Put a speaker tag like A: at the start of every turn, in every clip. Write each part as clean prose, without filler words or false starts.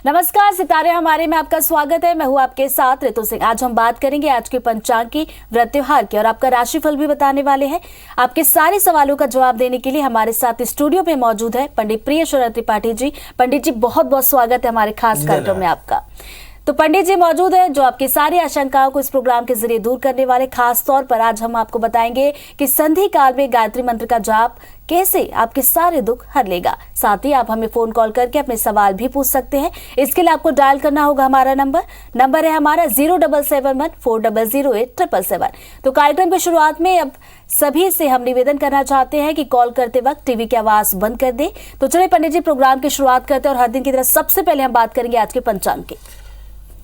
A: नमस्कार, सितारे हमारे में आपका स्वागत है। मैं हूं आपके साथ ऋतु सिंह। आज हम बात करेंगे आज के पंचांग की, व्रत त्योहार की और आपका राशिफल भी बताने वाले हैं। आपके सारे सवालों का जवाब देने के लिए हमारे साथ स्टूडियो में मौजूद है पंडित प्रियेश्वर त्रिपाठी जी। पंडित जी, बहुत बहुत स्वागत है हमारे खास कार्यक्रम में आपका। तो पंडित जी मौजूद है जो आपकी सारी आशंकाओं को इस प्रोग्राम के जरिए दूर करने वाले। खास तौर पर आज हम आपको बताएंगे कि संधि काल में गायत्री मंत्र का जाप कैसे आपके सारे दुख हर लेगा। साथ ही आप हमें फोन कॉल करके अपने सवाल भी पूछ सकते हैं। इसके लिए आपको डायल करना होगा हमारा नंबर है हमारा 0771400877। तो कार्यक्रम की शुरुआत में अब सभी से हम निवेदन करना चाहते हैं कि कॉल करते वक्त टीवी की आवाज बंद कर दे। तो चलिए पंडित जी, प्रोग्राम की शुरुआत करते हैं और हर दिन की तरह सबसे पहले हम बात करेंगे आज के पंचांग की।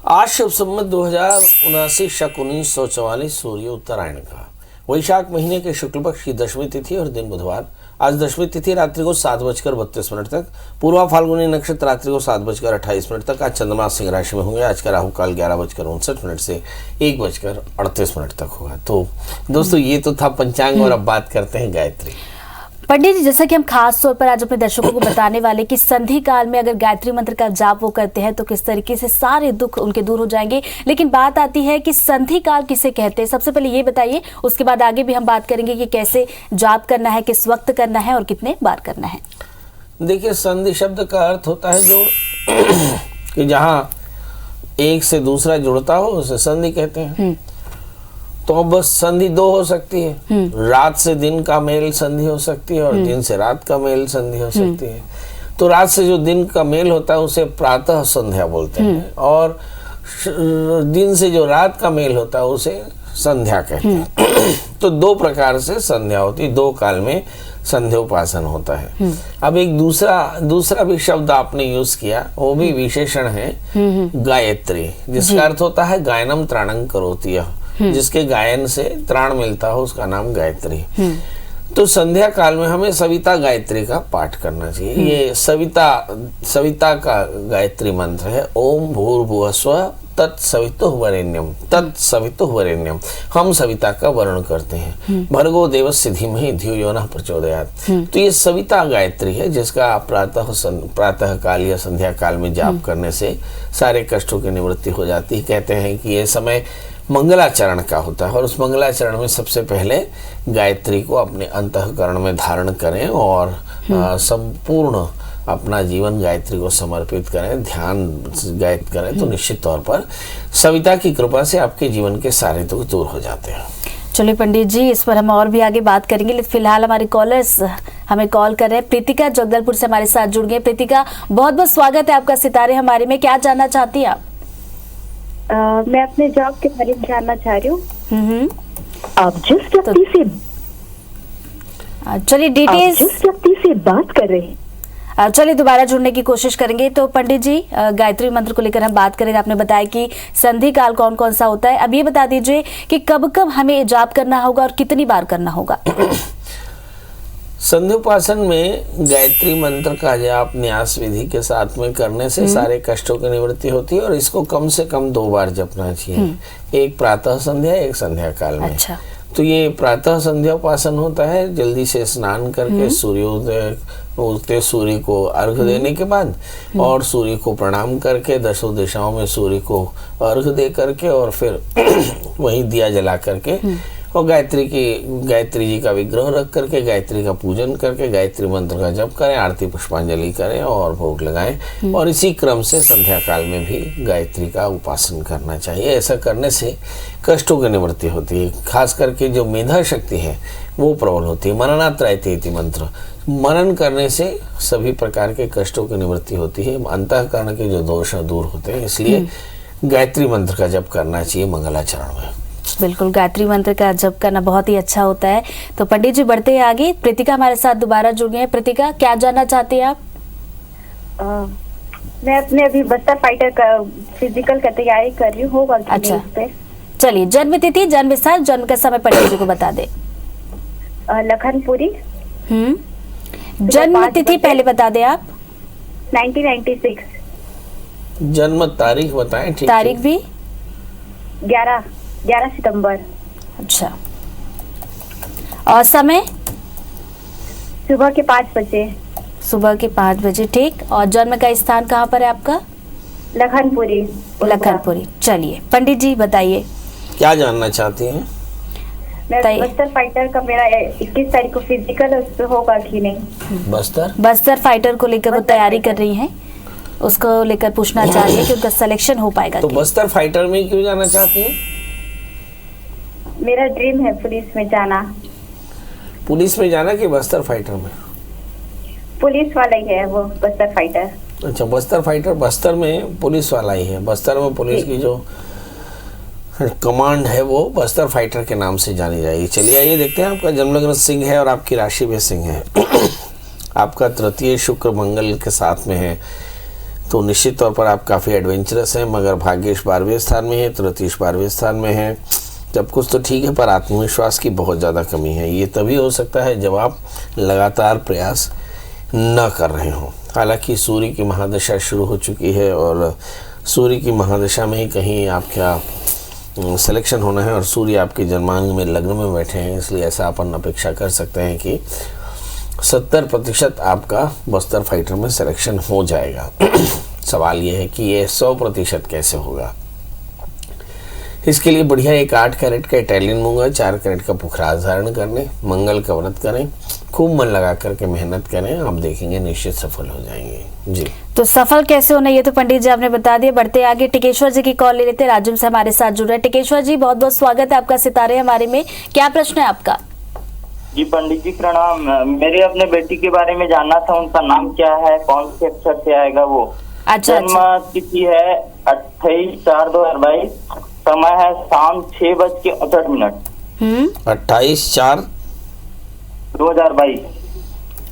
B: आज शुभ संवत 2079 शक 1944 सूर्य उत्तरायण का वैशाख महीने के शुक्ल पक्ष की दशमी तिथि और दिन बुधवार। आज दशमी तिथि रात्रि को 7:32 तक, पूर्वा फाल्गुनी नक्षत्र रात्रि को 7:28 तक। आज चंद्रमा सिंह राशि में होंगे। आज का राहु काल 11:59 से 1:38 तक होगा। तो दोस्तों, ये तो था पंचांग और अब बात करते हैं गायत्री।
A: पंडित जी, जैसा कि हम खास तौर पर आज अपने दर्शकों को बताने वाले कि संधि काल में अगर गायत्री मंत्र का जाप वो करते हैं तो किस तरीके से सारे दुख उनके दूर हो जाएंगे। लेकिन बात आती है कि संधि काल किसे कहते हैं। सबसे पहले ये बताइए, उसके बाद आगे भी हम बात करेंगे कि कैसे जाप करना है, किस वक्त करना है और कितने बार करना है।
B: देखिए, संधि शब्द का अर्थ होता है जोड़ कि जहाँ एक से दूसरा जुड़ता हो उसे संधि कहते हैं। तो बस संधि दो हो सकती है, रात से दिन का मेल संधि हो सकती है और दिन से रात का मेल संधि हो सकती है। तो रात से जो दिन का मेल होता है उसे प्रातः संध्या बोलते हैं और दिन से जो रात का मेल होता है उसे संध्या कहते हैं। तो दो प्रकार से संध्या होती है, दो काल में संध्योपासन होता है। अब एक दूसरा भी शब्द आपने यूज किया, वो भी विशेषण है गायत्री, जिसका अर्थ होता है गायनम त्राणं करोति, जिसके गायन से त्राण मिलता हो उसका नाम गायत्री। तो संध्या काल में हमें सविता गायत्री का पाठ करना चाहिए। ये सविता का गायत्री मंत्र है, ओम भूर्भुवस्वः तत्सवितुर्वरेण्यम। हम सविता का वर्ण करते हैं, भर्गो देवस्य धीमहि धियो यो नः प्रचोदयात्। तो ये सविता गायत्री है जिसका प्रातः काल या संध्या काल में जाप करने से सारे कष्टों की निवृत्ति हो जाती है। कहते हैं कि ये समय मंगलाचरण का होता है और उस मंगलाचरण में सबसे पहले गायत्री को अपने अंतःकरण में धारण करें और संपूर्ण अपना जीवन गायत्री को समर्पित करें, ध्यान गायत करें। तो निश्चित तौर पर सविता की कृपा से आपके जीवन के सारे दुख दूर हो जाते हैं।
A: चलिए पंडित जी, इस पर हम और भी आगे बात करेंगे, लेकिन फिलहाल हमारे कॉलर्स हमें कॉल कर रहे हैं। प्रीतिका जगदलपुर से हमारे साथ जुड़ गए। प्रीतिका, बहुत बहुत स्वागत है आपका सितारे हमारे में। क्या जानना चाहती हैं आप?
C: मैं अपने जॉब के बारे में जानना चाह रही हूँ। आप जिस व्यक्ति से
A: चलिए डिटेल्स
C: जिस व्यक्ति से बात कर रहे हैं,
A: चलिए दोबारा जुड़ने की कोशिश करेंगे। तो पंडित जी, गायत्री मंत्र को लेकर हम बात करें। आपने बताया कि संधि काल कौन कौन सा होता है। अब ये बता दीजिए कि कब कब हमें जाप करना होगा और कितनी बार करना होगा।
B: संध्योपासन में गायत्री मंत्र का जाप न्यास विधि के साथ में करने से सारे कष्टों की निवृत्ति होती है और इसको कम से कम 2 बार जपना चाहिए, एक प्रातः संध्या, एक संध्या काल में।
A: अच्छा।
B: तो ये प्रातः संध्योपासन होता है जल्दी से स्नान करके सूर्योदय उगते सूर्य को अर्घ देने के बाद और सूर्य को प्रणाम करके 10 दिशाओं में सूर्य को अर्घ दे करके और फिर वहीं दिया जला करके और गायत्री जी का विग्रह रख करके गायत्री का पूजन करके गायत्री मंत्र का जप करें, आरती पुष्पांजलि करें और भोग लगाएं। और इसी क्रम से संध्या काल में भी गायत्री का उपासन करना चाहिए। ऐसा करने से कष्टों की निवृत्ति होती है। खास करके जो मेधा शक्ति है वो प्रबल होती है। मननात्रयते इति मंत्र, मनन करने से सभी प्रकार के कष्टों की निवृत्ति होती है, अंतःकरण के जो दोष दूर होते हैं। इसलिए गायत्री मंत्र का जप करना चाहिए मंगलाचरण में।
A: बिल्कुल, गायत्री मंत्र का जप करना बहुत ही अच्छा होता है। तो पंडित जी बढ़ते हैं आगे। प्रीतिका हमारे साथ दोबारा जुड़ गए हैं। प्रीतिका, क्या जानना चाहती हैं आप?
C: मैं अपने अभी बस्तर फाइटर का फिजिकल का तैयारी कर रही हूँ।
A: अच्छा, चलिए जन्म तिथि, जन्म स्थान, जन्म का समय पंडित जी को बता दे।
C: लखनपुरी।
A: जन्म तिथि पहले बता दे आप।
C: 1996।
B: जन्म तारीख बताएं। ठीक,
A: तारीख भी
C: 11 सितंबर।
A: अच्छा, और समय?
C: सुबह के 5 बजे।
A: सुबह के 5 बजे, ठीक। और जन्म का स्थान कहाँ पर है आपका?
C: लखनपुरी।
A: लखनपुरी। चलिए पंडित जी बताइए,
B: क्या जानना चाहती हैं?
C: मैं
A: बताइए।
C: बस्तर फाइटर का मेरा 21 तारीख को फिजिकल, उस पे होगा कि नहीं?
B: बस्तर
A: फाइटर को लेकर वो
C: बस्तर
A: तैयारी कर
C: फाइटर।
A: रही हैं, उसको लेकर पूछना चाह रही है कि उनका सिलेक्शन हो पाएगा
B: तो
A: कि?
B: बस्तर फाइटर में क्यों जाना चाहती हैं?
C: मेरा ड्रीम है पुलिस में जाना।
B: पुलिस में जाना कि बस्तर फाइटर में?
C: पुलिस वाला ही है वो, बस्तर फाइटर।
B: अच्छा, बस्तर फाइटर बस्तर में पुलिस वाला ही है। बस्तर में पुलिस की जो कमांड है वो बस्तर फाइटर के नाम से जानी जाएगी। चलिए आइए देखते हैं, आपका जन्मलग्न सिंह है और आपकी राशि भी सिंह है। आपका तृतीय शुक्र मंगल के साथ में है, तो निश्चित तौर पर आप काफ़ी एडवेंचरस हैं, मगर भाग्येश 12वें स्थान में है, तृतीयेश 12वें स्थान में है। जब कुछ तो ठीक है, पर आत्मविश्वास की बहुत ज़्यादा कमी है। ये तभी हो सकता है जब आप लगातार प्रयास न कर रहे हों। हालांकि सूर्य की महादशा शुरू हो चुकी है और सूर्य की महादशा में ही कहीं आपका सिलेक्शन होना है और सूर्य आपके जन्मांग में लग्न में बैठे हैं, इसलिए ऐसा अपन अपेक्षा कर सकते हैं कि 70% आपका बस्तर फाइटर में सिलेक्शन हो जाएगा। सवाल ये है कि ये 100% कैसे होगा। इसके लिए बढ़िया एक 8 कैरेट का इटालियन मूंगा, 4 कैरेट का पुखराज धारण करने, मंगल का व्रत करें, खूब मन लगा करके मेहनत करें, आप देखेंगे निश्चित सफल हो जाएंगे। जी,
A: तो सफल कैसे होना ये तो पंडित जी आपने बता दिया। बढ़ते आगे, टिकेश्वर जी की कॉल ले लेते हैं। राजम से हमारे साथ जुड़ रहे हैं। टिकेश्वर जी बहुत बहुत स्वागत है आपका सितारे हमारे में। क्या प्रश्न है आपका?
D: जी पंडित जी प्रणाम। मेरे अपने बेटी के बारे में जानना था, उनका नाम क्या है, कौन से अक्षर से आएगा वो?
A: अच्छा,
D: जन्म तिथि है 28/4/2022, समय है शाम 6:68।
B: 28/4/2022।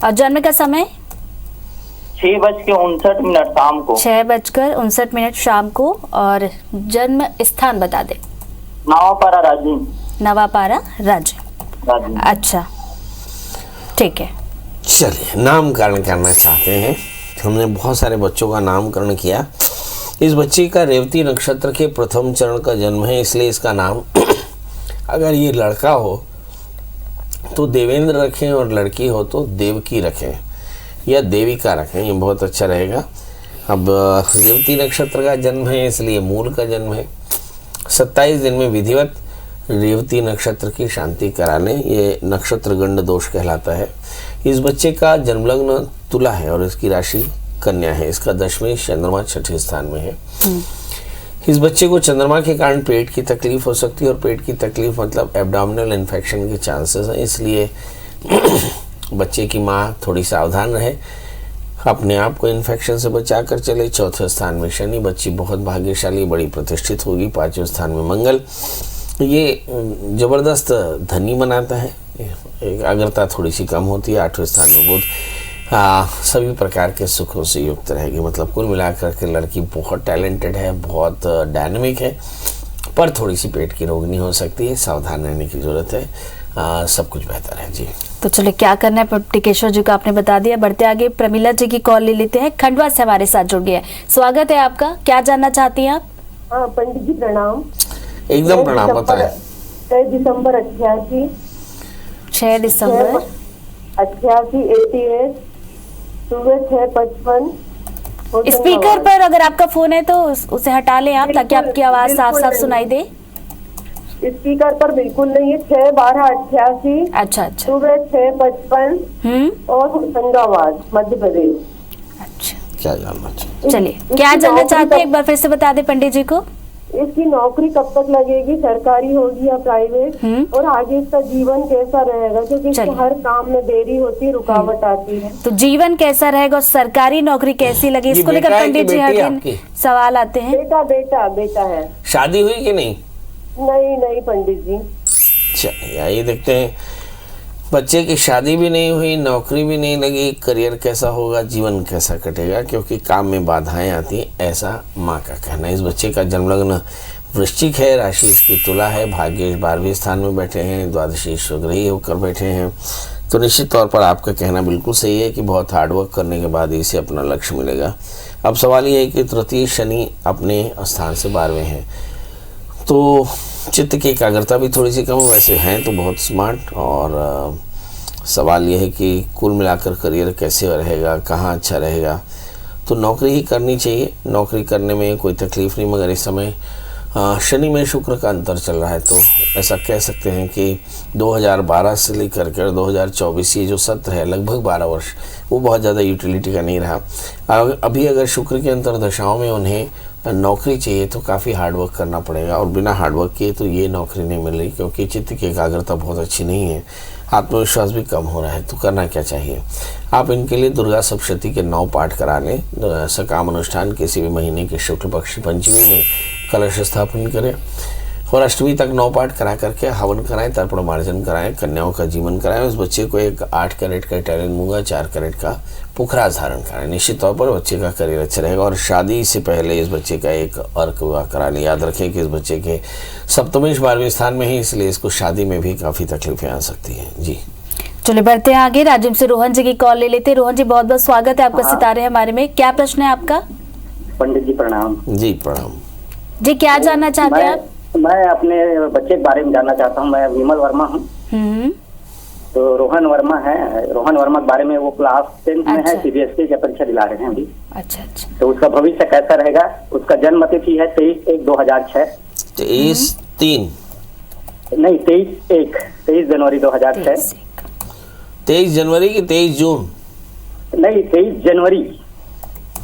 A: और जन्म का समय?
D: 6:59 शाम को।
A: 6:59 शाम को। और जन्म स्थान बता दे।
D: नवापारा राजीव।
A: नवापारा राज्य। अच्छा ठीक है।
B: चलिए, नामकरण करना चाहते हैं। हमने बहुत सारे बच्चों का नामकरण किया। इस बच्चे का रेवती नक्षत्र के प्रथम चरण का जन्म है, इसलिए इसका नाम अगर ये लड़का हो तो देवेंद्र रखें और लड़की हो तो देवकी रखें या देविका रखें, ये बहुत अच्छा रहेगा। अब रेवती नक्षत्र का जन्म है, इसलिए मूल का जन्म है। 27 दिन में विधिवत रेवती नक्षत्र की शांति कराने, ये नक्षत्र गंड दोष कहलाता है। इस बच्चे का जन्मलग्न तुला है और इसकी राशि कन्या है। इसका दशमें चंद्रमा 6ठे स्थान में है। इस बच्चे को चंद्रमा के कारण पेट की तकलीफ हो सकती है और पेट की तकलीफ मतलब एब्डोमिनल इन्फेक्शन के चांसेस हैं, इसलिए बच्चे की माँ थोड़ी सावधान रहे, अपने आप को इन्फेक्शन से बचा कर चले। चौथे स्थान में शनि, बच्ची बहुत भाग्यशाली, बड़ी प्रतिष्ठित होगी। 5वें स्थान में मंगल, ये जबरदस्त धनी बनाता है, एकाग्रता थोड़ी सी कम होती है। 8वें स्थान में बुध, सभी प्रकार के सुखों से युक्त रहेगी। मतलब कुल मिलाकर के लड़की बहुत टैलेंटेड है, बहुत डायनेमिक है, पर थोड़ी सी पेट की रोगनी हो सकती है, सावधान रहने की जरूरत है। सब कुछ बेहतर है। जी,
A: तो चलिए क्या करना है टिकेश्वर जी को आपने बता दिया। बढ़ते आगे, प्रमिला जी की कॉल ले लेते हैं। खंडवा से हमारे साथ जुड़ गए। स्वागत है आपका, क्या जानना चाहती हैं आप?
C: हाँ पंडित जी प्रणाम।
B: एकदम प्रणाम, बताएं।
C: 6 दिसंबर 88।
A: 6 दिसंबर
C: 88 सुबह 6:55।
A: स्पीकर पर अगर आपका फोन है तो उसे हटा लें आप, ताकि आपकी आवाज साफ साफ सुनाई दे।
C: स्पीकर पर बिल्कुल नहीं है। 6/12/88।
A: अच्छा अच्छा।
C: सुबह 6:55 और होशंगाबाद मध्य प्रदेश।
A: अच्छा,
B: क्या जानना चाहिए?
A: चलिए क्या जानना चाहते हैं एक बार फिर से बता दें पंडित जी को।
C: इसकी नौकरी कब तक लगेगी, सरकारी होगी या प्राइवेट, और आगे इसका जीवन कैसा रहेगा, क्योंकि इसके हर काम में देरी होती है, रुकावट आती है।
A: तो जीवन कैसा रहेगा और सरकारी नौकरी कैसी लगे, इसको लेकर पंडित जी हर दिन सवाल आते हैं।
C: बेटा है।
B: शादी हुई कि नहीं?
C: नहीं पंडित जी।
B: चलिए आइए देखते हैं। बच्चे की शादी भी नहीं हुई, नौकरी भी नहीं लगी, करियर कैसा होगा, जीवन कैसा कटेगा, क्योंकि काम में बाधाएं आती हैं, ऐसा माँ का कहना है। इस बच्चे का जन्मलग्न वृश्चिक है, राशि इसकी तुला है, भाग्येश 12वें स्थान में बैठे हैं, द्वादशी स्वग्रही होकर बैठे हैं, तो निश्चित तौर पर आपका कहना बिल्कुल सही है कि बहुत हार्डवर्क करने के बाद इसे अपना लक्ष्य मिलेगा। अब सवाल ये है कि तृतीय शनि अपने स्थान से 12वें हैं, तो चित्त की एकाग्रता भी थोड़ी सी कम, वैसे हैं तो बहुत स्मार्ट। और सवाल यह है कि कुल मिलाकर करियर कैसे रहेगा, कहाँ अच्छा रहेगा, तो नौकरी ही करनी चाहिए, नौकरी करने में कोई तकलीफ नहीं। मगर इस समय शनि में शुक्र का अंतर चल रहा है, तो ऐसा कह सकते हैं कि 2012 से लेकर के 2024 ये जो सत्र है लगभग 12 वर्ष, वो बहुत ज़्यादा यूटिलिटी का नहीं रहा। अभी अगर शुक्र के अंतर दशाओं में उन्हें नौकरी चाहिए तो काफ़ी हार्डवर्क करना पड़ेगा, और बिना हार्डवर्क किए तो ये नौकरी नहीं मिल रही, क्योंकि चित्त की एकाग्रता बहुत अच्छी नहीं है, आत्मविश्वास भी कम हो रहा है। तो करना क्या चाहिए, आप इनके लिए दुर्गा सप्तशती के 9 पाठ करा लें। सकाम अनुष्ठान किसी भी महीने के शुक्ल पक्ष पंचमी में कलश स्थापन करें, और अष्टमी तक 9 पाठ करा करके हवन कराएं, तर्पण मार्जन कराएं, कन्याओं का जीवन कराएं। उस बच्चे को एक 8 कैरेट का इटालियन मूंगा, 4 कैरेट का पुखराज धारण कराएं। निश्चित तौर पर बच्चे का करियर अच्छा रहेगा। और शादी से पहले इस बच्चे का एक अर्क विवाह करा लें। याद रखें कि इस बच्चे के सप्तमेश 12वें स्थान में ही, इसलिए इसको शादी में भी काफ़ी तकलीफें आ सकती हैं। जी
A: चलिए बढ़ते हैं आगे। राजिम से रोहन जी की कॉल ले लेते हैं। रोहन जी बहुत बहुत स्वागत है आपका सितारे हमारे में। क्या प्रश्न है आपका?
E: पंडित जी प्रणाम।
B: जी प्रणाम
A: जी, क्या जानना चाहते हैं आप?
E: मैं अपने बच्चे के बारे में जानना चाहता हूँ। मैं विमल वर्मा हूँ। तो रोहन वर्मा है, रोहन वर्मा के बारे में, वो क्लास 10 में है, सीबीएसई की परीक्षा दिला रहे हैं अभी।
A: अच्छा अच्छा।
E: तो उसका भविष्य कैसा रहेगा? उसका जन्म तिथि है 23/1/2006।
B: 23/3
E: नहीं, 23 जनवरी 2006।
B: 23 जनवरी की 23 जून?
E: नहीं, 23 जनवरी।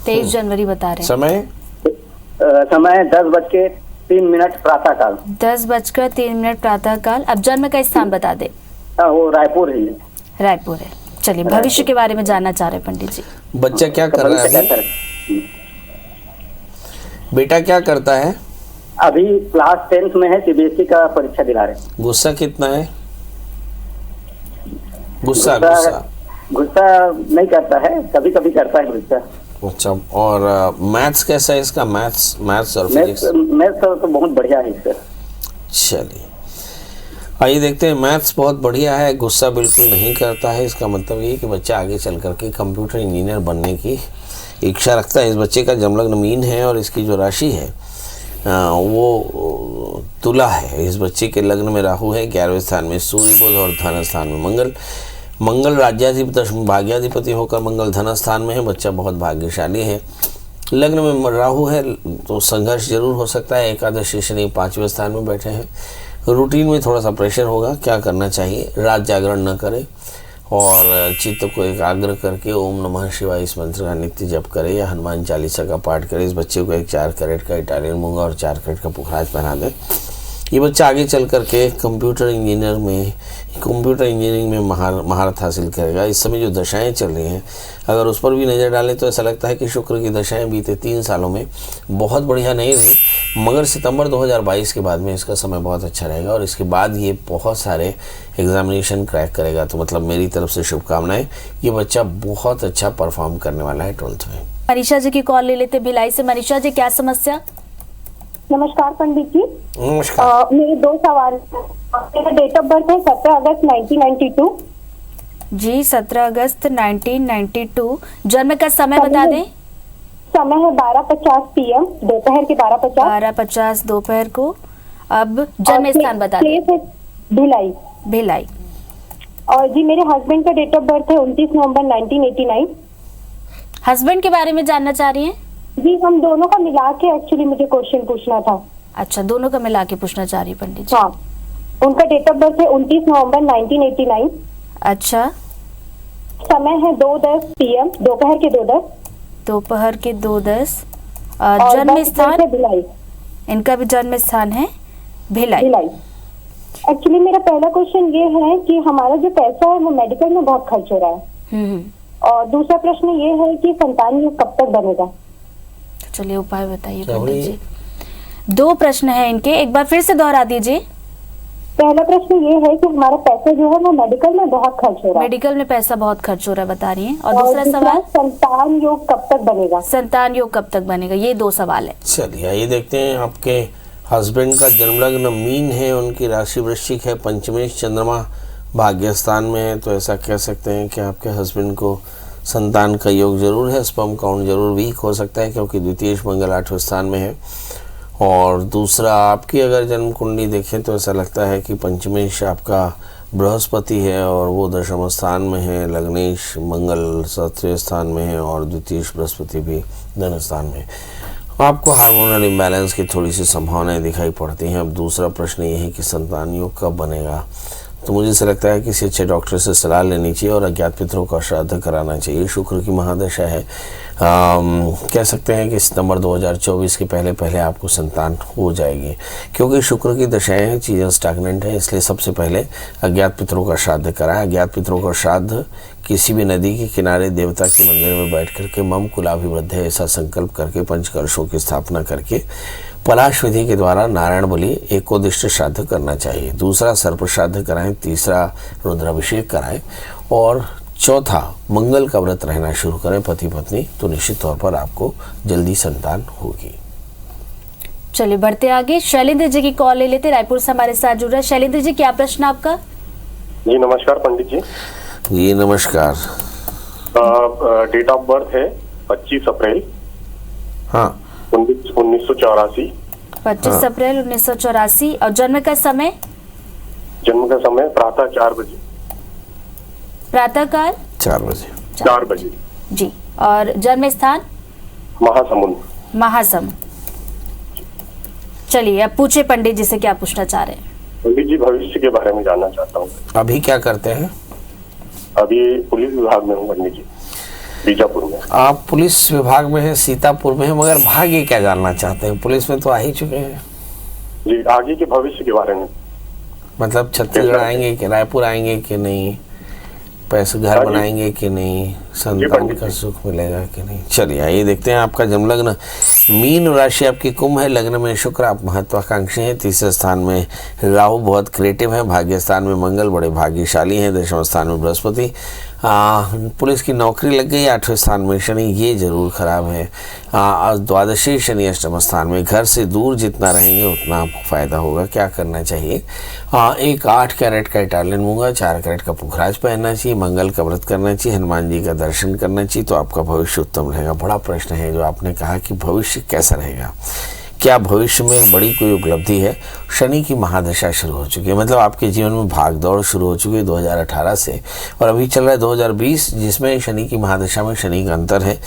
A: 23 जनवरी बता रहे हैं।
E: समय 10:03 प्रातः काल।
A: 10:03 प्रातः काल। अब जन्म का स्थान बता दे।
E: वो रायपुर ही है।
A: रायपुर है। चलिए भविष्य के बारे में जानना चाह रहे हैं पंडित जी।
B: बच्चा क्या कर रहा है अभी? बेटा क्या करता है?
E: अभी क्लास 10 में है, सीबीएसई का परीक्षा दिला रहे हैं।
B: गुस्सा कितना है? गुस्सा
E: नहीं करता है, कभी कभी करता है गुस्सा।
B: अच्छा, और मैथ्स कैसा है इसका? मैथ्स और फिजिक्स?
E: मैथ्स तो बहुत बढ़िया है इसका।
B: चलिए आइए देखते हैं। मैथ्स बहुत बढ़िया है, गुस्सा बिल्कुल नहीं करता है। इसका मतलब ये कि बच्चा आगे चल करके कंप्यूटर इंजीनियर बनने की इच्छा रखता है। इस बच्चे का जन्मलग्न मीन है, और इसकी जो राशि है वो तुला है। इस बच्चे के लग्न में राहु है, 11वें स्थान में सूर्य, बुध और धन स्थान में मंगल राज्याधिपति भाग्याधिपति होकर मंगल धन स्थान में है। बच्चा बहुत भाग्यशाली है। लग्न में राहु है तो संघर्ष जरूर हो सकता है। एकादशी शनि 5वें स्थान में बैठे हैं। रूटीन में थोड़ा सा प्रेशर होगा। क्या करना चाहिए? रात जागरण न करें, और चित्त को एकाग्र करके ओम नमः शिवाय इस मंत्र का नित्य जप करें, या हनुमान चालीसा का पाठ करें। इस बच्चे को एक 4 कैरेट का इटालियन मूंगा और 4 कैरेट का पुखराज पहना दें। ये बच्चा आगे चल करके कंप्यूटर इंजीनियरिंग में महारत हासिल करेगा। इस समय जो दशाएं चल रही हैं, अगर उस पर भी नज़र डालें तो ऐसा लगता है कि शुक्र की दशाएं बीते 3 सालों में बहुत बढ़िया नहीं रही, मगर सितंबर 2022 के बाद में इसका समय बहुत अच्छा रहेगा, और इसके बाद ये बहुत सारे एग्जामिनेशन क्रैक करेगा। तो मतलब मेरी तरफ से शुभकामनाएं। ये बच्चा बहुत अच्छा परफॉर्म करने वाला है 12th में।
A: मनीषा जी की कॉल ले लेते भिलाई से। मनीषा जी क्या समस्या?
C: नमस्कार पंडित जी।
B: नमस्कार।
C: मेरे 2 सवाल। मेरा डेट ऑफ बर्थ है 17 अगस्त 1992।
A: जी 17 अगस्त 1992। जन्म का समय बता दें।
C: समय है 12:50 PM, दोपहर के 12:50।
A: 12:50 दोपहर को। अब जन्म स्थान बता दें।
C: भिलाई।
A: भिलाई।
C: और जी मेरे हस्बैंड का डेट ऑफ बर्थ है 29 नवंबर 1989।
A: हस्बैंड के बारे में जानना चाह रही हैं?
C: जी हम दोनों का मिला के एक्चुअली मुझे क्वेश्चन पूछना था।
A: अच्छा, दोनों का मिला के पूछना चाह रही है पंडित जी।
C: हाँ, उनका डेट ऑफ बर्थ है 29 नवंबर 1989।
A: अच्छा।
C: समय है 2:10 PM, दोपहर के 2:10।
A: दोपहर के 2:10। जन्म स्थान?
C: भिलाई।
A: इनका भी जन्म स्थान है भिलाई।
C: भिलाई। एक्चुअली मेरा पहला क्वेश्चन ये है कि हमारा जो पैसा है वो मेडिकल में बहुत खर्च हो रहा है। और दूसरा प्रश्न ये है कि संतान योग कब तक बनेगा?
A: चलिए उपाय बताइए पंडित जी। 2 प्रश्न हैं इनके, एक बार फिर से दोहरा दीजिए।
C: पहला प्रश्न ये है कि हमारा पैसा जो है वो मेडिकल में बहुत खर्च हो रहा है।
A: मेडिकल में पैसा बहुत खर्च हो रहा है बता रही हैं। और दूसरा सवाल,
C: संतान योग कब तक बनेगा?
A: संतान योग कब तक बनेगा, ये 2 सवाल है।
B: चलिए ये देखते हैं। आपके हस्बैंड का जन्मलग्न मीन है, उनकी राशि वृश्चिक है, पंचमेश चंद्रमा भाग्य स्थान में है। तो ऐसा कह सकते हैं कि आपके हस्बैंड को संतान का योग जरूर है। स्पर्म काउंट जरूर वीक हो सकता है, क्योंकि द्वितीय मंगल 8वें स्थान में है। और दूसरा, आपकी अगर जन्म कुंडली देखें तो ऐसा लगता है कि पंचमेश आपका बृहस्पति है और वो दशम स्थान में है, लग्नेश मंगल तृतीय स्थान में है और द्वितीय बृहस्पति भी धन स्थान में। आपको हार्मोनल इम्बैलेंस की थोड़ी सी संभावनाएं दिखाई पड़ती हैं। अब दूसरा प्रश्न ये है कि संतान योग कब बनेगा। तो मुझे ऐसा लगता है किसी अच्छे डॉक्टर से सलाह लेनी चाहिए और अज्ञात पितरों का श्राद्ध कराना चाहिए। शुक्र की महादशा है, कह सकते हैं कि सितंबर 2024 के पहले पहले आपको संतान हो जाएगी। क्योंकि शुक्र की दशाएं हैं, चीज़ें स्टैग्नेंट है, इसलिए सबसे पहले अज्ञात पितरों का श्राद्ध कराएं। अज्ञात पितरों का श्राद्ध किसी भी नदी के किनारे देवता के मंदिर में बैठ करके मम कुलाभिवृद्धे ऐसा संकल्प करके पंचकलशों की स्थापना करके पलाश विधि के द्वारा नारायण बलि एकोदिष्ट श्राद्ध करना चाहिए। दूसरा सर्प श्राद्ध कराएं, तीसरा रुद्राभिषेक कराएं और चौथा मंगल का व्रत रहना शुरू करें पति पत्नी, तो निश्चित तौर पर आपको जल्दी संतान होगी।
A: चलिए बढ़ते आगे, शैलेंद्र जी की कॉल ले लेते, रायपुर से हमारे साथ जुड़ रहे हैं। शैलेंद्र जी, क्या प्रश्न आपका?
F: जी नमस्कार पंडित जी।
B: जी नमस्कार।
F: डेट ऑफ बर्थ है 25 अप्रैल
B: हाँ
F: 1984।
A: 25 अप्रैल 1984 और जन्म का समय?
F: जन्म का समय प्रातः 4 बजे।
A: प्रातः काल
B: 4 बजे।
F: 4 बजे
A: जी। और जन्म स्थान?
F: महासमुंद।
A: महासमुंद। चलिए अब पूछे पंडित जी से क्या पूछना चाह रहे हैं।
F: पंडित जी भविष्य के बारे में जानना चाहता हूँ।
B: अभी क्या करते हैं?
F: अभी पुलिस विभाग में हूँ पंडित जी, बीजापुर में।
B: आप पुलिस विभाग में हैं, सीतापुर में हैं, मगर भाग्य क्या जानना चाहते हैं? पुलिस में तो आ ही चुके हैं।
F: जी आगे के भविष्य के बारे में,
B: मतलब छत्तीसगढ़ आएंगे कि रायपुर आएंगे कि नहीं, पैसे घर बनाएंगे कि नहीं, संतान का सुख मिलेगा कि नहीं। चलिए आइए देखते हैं। आपका जन्म लग्न मीन राशि आपकी कुंभ है, लग्न में शुक्र, आप महत्वाकांक्षी हैं। तीसरे स्थान में राहु बहुत क्रिएटिव है, भाग्य स्थान में मंगल बड़े भाग्यशाली हैं, दशम स्थान में बृहस्पति। पुलिस की नौकरी लग गई। 8वें स्थान में शनि, ये जरूर खराब है। द्वादशी शनि अष्टम स्थान में, घर से दूर जितना रहेंगे उतना आपको फायदा होगा। क्या करना चाहिए? एक 8 कैरेट का इटालियन मूंगा, 4 कैरेट का पुखराज पहनना चाहिए, मंगल का व्रत करना चाहिए, हनुमान जी का दर्शन करना चाहिए, तो आपका भविष्य उत्तम रहेगा। बड़ा प्रश्न है जो आपने कहा कि भविष्य कैसा रहेगा, क्या भविष्य में बड़ी कोई उपलब्धि है? शनि की महादशा शुरू हो चुकी है, मतलब आपके जीवन में भाग दौड़ शुरू हो चुकी है 2018 से, और अभी चल रहा है 2020, जिसमें शनि की महादशा में शनि का अंतर है।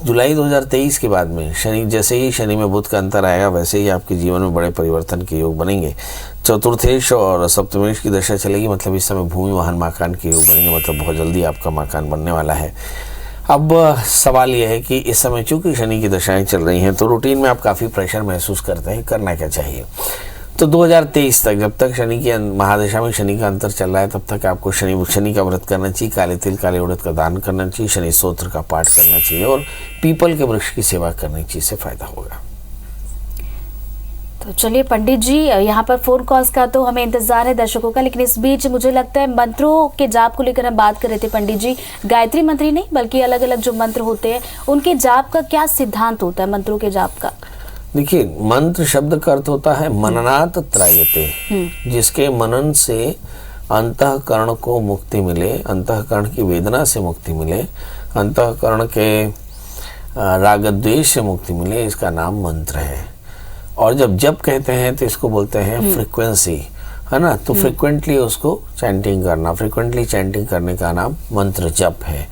B: जुलाई 2023 के बाद में शनि, जैसे ही शनि में बुध का अंतर आएगा वैसे ही आपके जीवन में बड़े परिवर्तन के योग बनेंगे। चतुर्थेश और सप्तमेश की दशा चलेगी, मतलब इस समय भूमि वाहन मकान के योग बनेंगे, मतलब बहुत जल्दी आपका मकान बनने वाला है। अब सवाल यह है कि इस समय चूंकि शनि की दशाएं चल रही हैं तो रूटीन में आप काफ़ी प्रेशर महसूस करते हैं, करना क्या चाहिए? तो 2023 तक, जब तक शनि की महादशा में शनि का अंतर चल रहा है, तब तक आपको शनि का व्रत करना चाहिए, काले तिल काले उड़द का दान करना चाहिए, शनि स्तोत्र का पाठ करना चाहिए और पीपल के वृक्ष की सेवा करनी चाहिए, इससे फायदा होगा।
A: तो चलिए पंडित जी, यहाँ पर फोन कॉल्स का तो हमें इंतजार है दर्शकों का, लेकिन इस बीच मुझे लगता है मंत्रों के जाप को लेकर हम बात कर रहे थे पंडित जी। गायत्री मंत्र ही नहीं बल्कि अलग अलग जो मंत्र होते हैं उनके जाप का क्या सिद्धांत होता है, मंत्रों के जाप का?
B: देखिए, मंत्र शब्द का अर्थ होता है मननात् त्रायते, जिसके मनन से अंतःकरण को मुक्ति मिले, अंतःकरण की वेदना से मुक्ति मिले, अंतःकरण के राग द्वेष से मुक्ति मिले, इसका नाम मंत्र है। और जब जप कहते हैं तो इसको बोलते हैं फ्रीक्वेंसी, है ना। तो फ्रीक्वेंटली उसको चैंटिंग करना, फ्रीक्वेंटली चैंटिंग करने का नाम मंत्र जप है।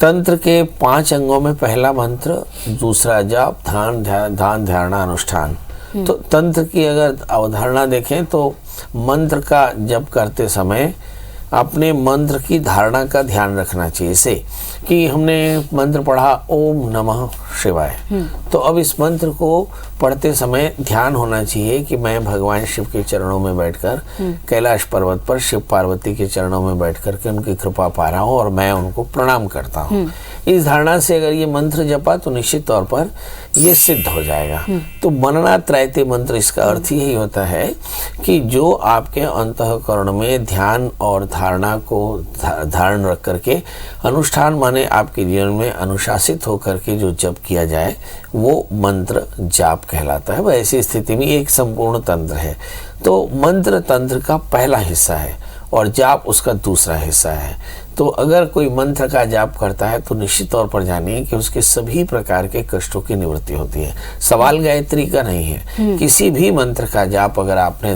B: तंत्र के 5 अंगों में पहला मंत्र, दूसरा जप, ध्यान धारणा अनुष्ठान। तो तंत्र की अगर अवधारणा देखें तो मंत्र का जप करते समय अपने मंत्र की धारणा का ध्यान रखना चाहिए। जैसे कि हमने मंत्र पढ़ा ओम नमः शिवाय, तो अब इस मंत्र को पढ़ते समय ध्यान होना चाहिए कि मैं भगवान शिव के चरणों में बैठकर कैलाश पर्वत पर शिव पार्वती के चरणों में बैठकर के उनकी कृपा पा रहा हूँ और मैं उनको प्रणाम करता हूँ। इस धारणा से अगर ये मंत्र जपा तो निश्चित तौर पर ये सिद्ध हो जाएगा। तो मननात् त्रायते मंत्र, इसका अर्थ यही होता है कि जो आपके अंतःकरण में ध्यान और धारणा को धारण रख करके अनुष्ठान माने आपके जीवन में अनुशासित होकर के जो जप किया जाए वो मंत्र जाप कहलाता है। वह ऐसी स्थिति में एक संपूर्ण तंत्र है। तो मंत्र तंत्र का पहला हिस्सा है और जाप उसका दूसरा हिस्सा है। तो अगर कोई मंत्र का जाप करता है तो निश्चित तौर पर जानिए कि उसके सभी प्रकार के कष्टों की निवृत्ति होती है। सवाल गायत्री का नहीं है, किसी भी मंत्र का जाप अगर आपने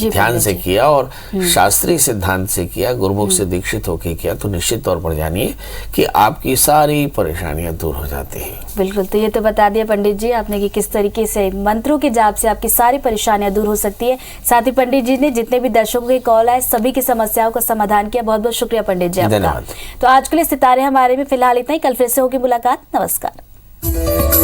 B: ध्यान से किया और शास्त्रीय सिद्धांत से किया, गुरुमुख से दीक्षित होकर किया, तो निश्चित तौर पर जानिए कि आपकी सारी परेशानियां दूर हो जाती हैं।
A: बिल्कुल, तो ये तो बता दिया पंडित जी आपने कि किस तरीके से मंत्रों के जाप से आपकी सारी परेशानियां दूर हो सकती है। साथ ही पंडित जी ने जितने भी दर्शकों के कॉल आए सभी की समस्याओं का समाधान किया। बहुत बहुत शुक्रिया पंडित जी आपका। तो आज के लिए सितारे हमारे में फिलहाल इतना ही, कल फिर से होगी मुलाकात। नमस्कार।